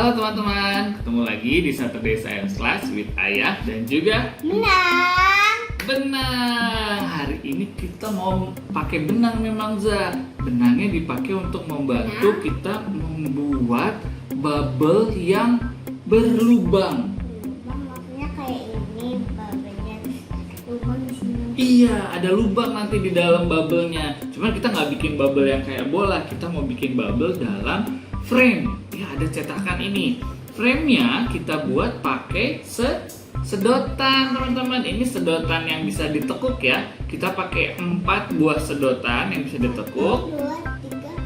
Halo teman-teman, ketemu lagi di Saturday Science Class with Ayah dan juga Benang. Hari ini kita mau pakai benang memang, Za. Benangnya dipakai untuk membantu kita membuat bubble yang berlubang. Maksudnya kayak ini, bubble-nya lubang di sini. Iya, ada lubang nanti di dalam bubble-nya. Cuman kita nggak bikin bubble yang kayak bola, kita mau bikin bubble dalam frame. Ya, ada cetakan ini. Frame-nya kita buat pakai sedotan, teman-teman. Ini sedotan yang bisa ditekuk ya. Kita pakai 4 buah sedotan yang bisa ditekuk.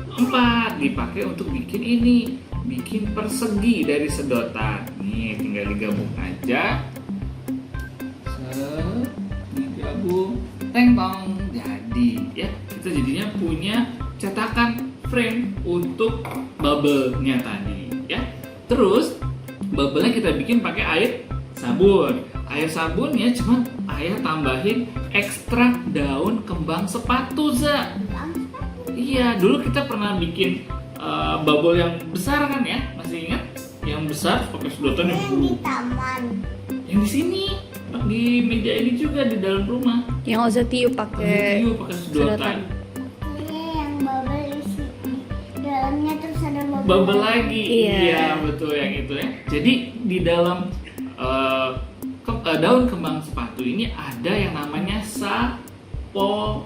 4 dipakai untuk bikin ini, bikin persegi dari sedotan. Nih, tinggal digabung aja. Ini digabung, teng-tong, jadi ya kita jadinya punya cetakan frame untuk bubble-nya tadi ya. Terus bubble-nya kita bikin pakai air sabun. Air sabunnya cuman Ayah tambahin ekstrak daun kembang sepatu, Za. Iya, dulu kita pernah bikin bubble yang besar kan ya, masih ingat? Yang besar pakai sedotan yang Yang di taman. yang di sini, di meja ini juga di dalam rumah. Yang Oza tiup pakai Pakai sedotan. Ini yang bubble isi di dalamnya terus ada bubble. Bubble lagi. Iya. Betul yang itu ya. Jadi di dalam daun kembang sepatu ini ada yang namanya saponin.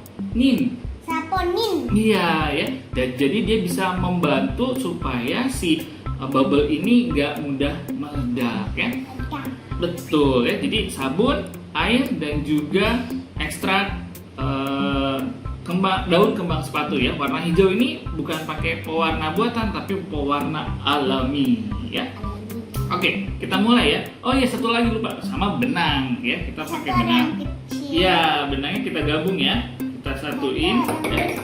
Saponin. Iya ya. Dan jadi dia bisa membantu supaya si bubble ini nggak mudah meledak ya. Betul ya. Jadi sabun, air dan juga ekstrak daun kembang sepatu ya. Warna hijau ini bukan pakai pewarna buatan tapi pewarna alami ya. Oke, kita mulai ya. Oh ya, satu lagi lupa, sama benang ya. Kita pakai benang. Ya, benangnya kita gabung ya. Kita satuin ya.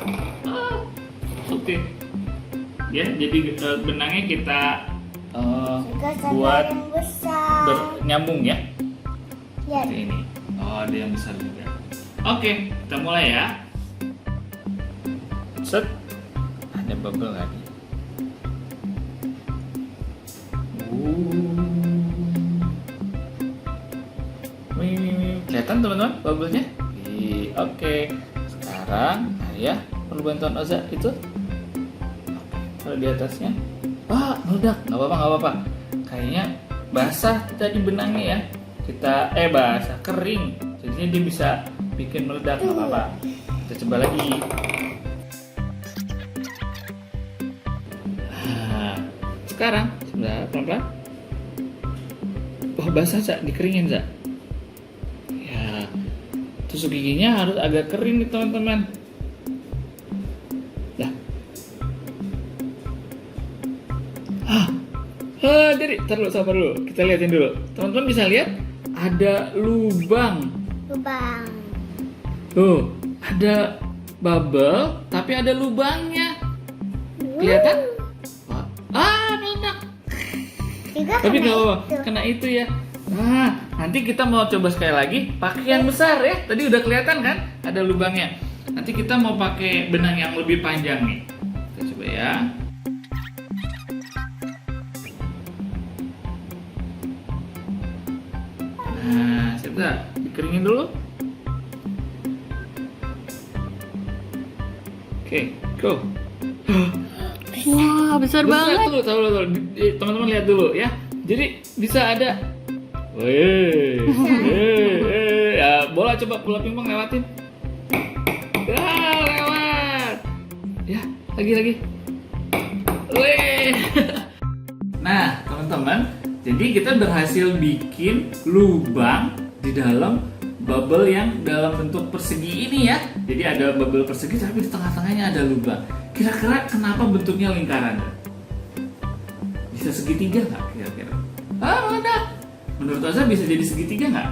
Oke. Ya, jadi benangnya kita buat yang besar. nyambung ya. Ya. Seperti ini. Oh, ada yang besar juga. Oke, kita mulai ya. Set. Ada bubble lagi. Wih. Kelihatan teman-teman bubble-nya? Oke. Sekarang Ayah perlu bantuan Oza itu. Kalau di atasnya. Wah, meledak. Nggak apa-apa. Kayaknya basah tadi benangnya ya. Kita basah, kering. Jadinya dia bisa bikin meledak. Nggak apa-apa. Kita coba lagi. Nah, sekarang sebentar, pelan-pelan. Wah, basah, Za. Dikeringin, Za. Ya. Tusuk giginya harus agak kering nih, teman-teman. Jadi, sabar dulu. Kita liatin dulu. Teman-teman bisa lihat ada lubang. Lubang. Tuh, ada bubble tapi ada lubangnya. Kelihatan? Meledak. Juga Tapi kena kalau itu. kena itu ya. Nah, nanti kita mau coba sekali lagi pakai yang besar ya. Tadi udah kelihatan kan? Ada lubangnya. Nanti kita mau pakai benang yang lebih panjang nih. Kita coba ya. Nah, sudah dikeringin dulu. Oke, go. wah besar banget. Tuh. Teman-teman lihat dulu ya. Jadi bisa ada. Ya, bola coba bola pingpong lewatin. Lewat. Ya, lagi. Nah, teman-teman, jadi kita berhasil bikin lubang di dalam bubble yang dalam bentuk persegi ini ya. Jadi ada bubble persegi tapi di tengah-tengahnya ada lubang. Kira-kira kenapa bentuknya lingkaran? Bisa segitiga nggak kira-kira? Meledak. Menurut Oza bisa jadi segitiga nggak?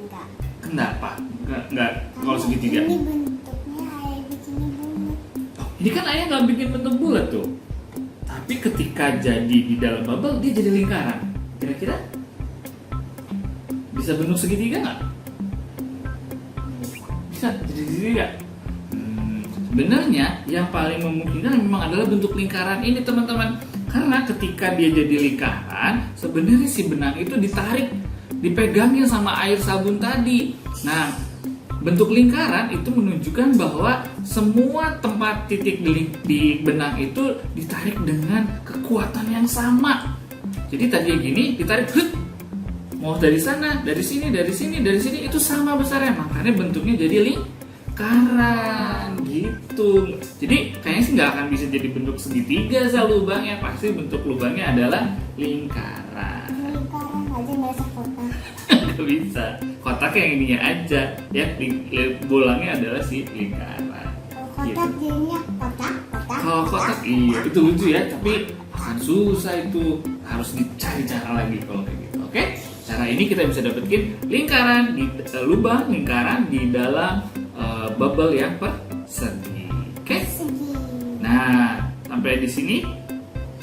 Enggak. Kenapa? Nggak kalau segitiga. Ini bentuknya kayak begini bulat. Ini kan Ayah nggak bikin bentuk bulat tuh. Tapi ketika jadi di dalam bubble dia jadi lingkaran. Kira-kira bisa bentuk segitiga nggak? Bisa jadi segitiga. Sebenarnya yang paling memungkinkan memang adalah bentuk lingkaran ini, teman-teman. Karena ketika dia jadi lingkaran, sebenarnya si benang itu ditarik, dipegangin sama air sabun tadi. Nah, bentuk lingkaran itu menunjukkan bahwa semua tempat titik di benang itu ditarik dengan kekuatan yang sama. Jadi tadi gini ditarik, mau dari sana, dari sini, dari sini, dari sini itu sama besarnya, makanya bentuknya jadi lingkaran gitu. Jadi kayaknya sih nggak akan bisa jadi bentuk segitiga lubangnya, pasti bentuk lubangnya adalah lingkaran. Lingkaran aja nggak bisa kotak. Nggak bisa, kotak yang ininya aja ya, bolangnya adalah si lingkaran. Kalau kotak jadinya kotak. Kalau kotak iya itu lucu ya, tapi akan susah itu, harus dicari cara lagi kalau kayak gitu. Oke, cara ini kita bisa dapetin lingkaran di lubang lingkaran di dalam bubble yang persegi. Oke, Segi. nah sampai di sini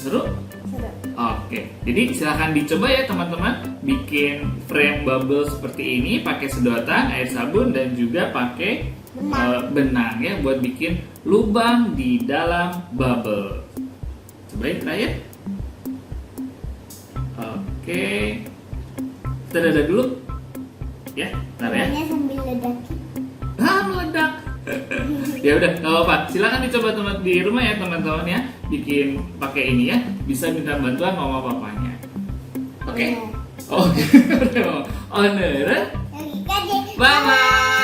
seru. Seru. Oke, jadi silahkan dicoba ya teman-teman, bikin frame bubble seperti ini pakai sedotan, air sabun, dan juga pakai benang ya buat bikin lubang di dalam bubble. Cobain terakhir. Oke, kita dadah dulu ya, bentar ya. Makanya sambil ledaki. Meledak. Ya udah, nggak apa-apa. Silakan dicoba teman di rumah ya teman-teman ya, bikin pakai ini ya. Bisa minta bantuan mama papanya. Oke. Iya. Oke. Honor. Lagi kaget. Bye bye.